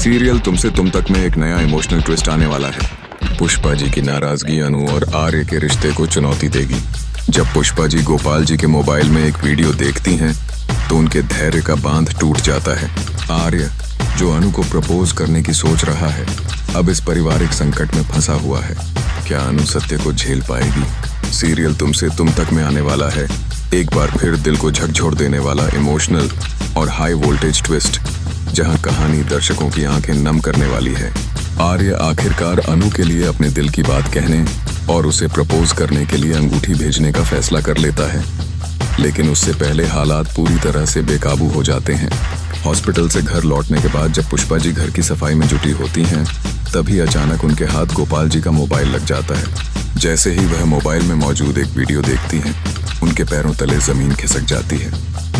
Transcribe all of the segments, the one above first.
Serial तुमसे तुम तक में एक नया इमोशनल ट्विस्ट आने वाला है। पुष्पा जी की नाराजगी अनु और आर्य के रिश्ते को चुनौती देगी। जब पुष्पा जी गोपाल जी के मोबाइल में एक वीडियो देखती हैं तो उनके धैर्य का बांध टूट जाता है। आर्य, जो अनु को प्रपोज करने की सोच रहा है, अब इस पारिवारिक संकट में फंसा हुआ है। क्या अनु सत्य को झेल पाएगी? सीरियल तुमसे तुम तक में आने वाला है एक बार फिर दिल को झकझोर देने वाला इमोशनल और हाई वोल्टेज ट्विस्ट, जहां कहानी दर्शकों की आंखें नम करने वाली है। आर्य आखिरकार अनु के लिए अपने दिल की बात कहने और उसे प्रपोज करने के लिए अंगूठी भेजने का फैसला कर लेता है, लेकिन उससे पहले हालात पूरी तरह से बेकाबू हो जाते हैं। हॉस्पिटल से घर लौटने के बाद जब पुष्पा जी घर की सफाई में जुटी होती हैं, तभी अचानक उनके हाथ गोपाल जी का मोबाइल लग जाता है। जैसे ही वह मोबाइल में मौजूद एक वीडियो देखती हैं, उनके पैरों तले जमीन खिसक जाती है।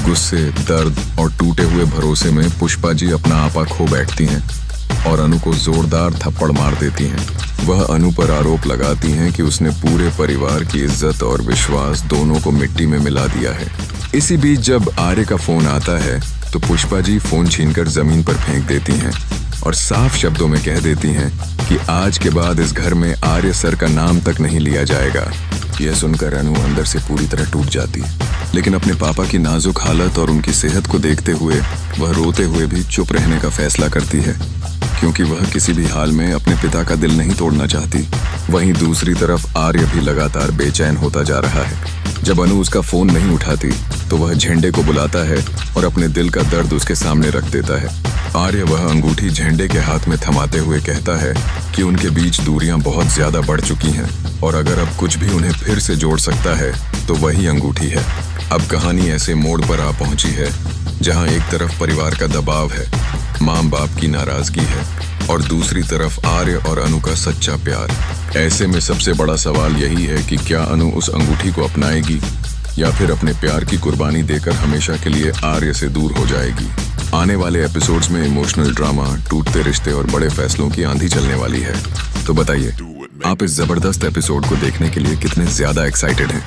गुस्से, दर्द और टूटे हुए भरोसे में पुष्पा जी अपना आपा खो बैठती हैं और अनु को जोरदार थप्पड़ मार देती हैं। वह अनु पर आरोप लगाती हैं कि उसने पूरे परिवार की इज्जत और विश्वास दोनों को मिट्टी में मिला दिया है। इसी बीच जब आर्य का फोन आता है तो पुष्पा जी फोन छीनकर जमीन पर फेंक देती हैं और साफ शब्दों में कह देती हैं कि आज के बाद इस घर में आर्य सर का नाम तक नहीं लिया जाएगा। यह सुनकर अनु अंदर से पूरी तरह टूट जाती है, लेकिन अपने पापा की नाजुक हालत और उनकी सेहत को देखते हुए वह रोते हुए भी चुप रहने का फैसला करती है, क्योंकि वह किसी भी हाल में अपने पिता का दिल नहीं तोड़ना चाहती। वहीं दूसरी तरफ आर्य भी लगातार बेचैन होता जा रहा है। जब अनु उसका फोन नहीं उठाती तो वह झंडे को बुलाता है और अपने दिल का दर्द उसके सामने रख देता है। आर्य वह अंगूठी झंडे के हाथ में थमाते हुए कहता है कि उनके बीच दूरियां बहुत ज्यादा बढ़ चुकी हैं और अगर अब कुछ भी उन्हें फिर से जोड़ सकता है तो वही अंगूठी है। अब कहानी ऐसे मोड़ पर आ पहुंची है जहां एक तरफ परिवार का दबाव है, माँ बाप की नाराजगी है और दूसरी तरफ आर्य और अनु का सच्चा प्यार। ऐसे में सबसे बड़ा सवाल यही है कि क्या अनु उस अंगूठी को अपनाएगी या फिर अपने प्यार की कुर्बानी देकर हमेशा के लिए आर्य से दूर हो जाएगी। आने वाले एपिसोड्स में इमोशनल ड्रामा, टूटते रिश्ते और बड़े फैसलों की आंधी चलने वाली है। तो बताइए, आप इस जबरदस्त एपिसोड को देखने के लिए कितने ज्यादा एक्साइटेड हैं?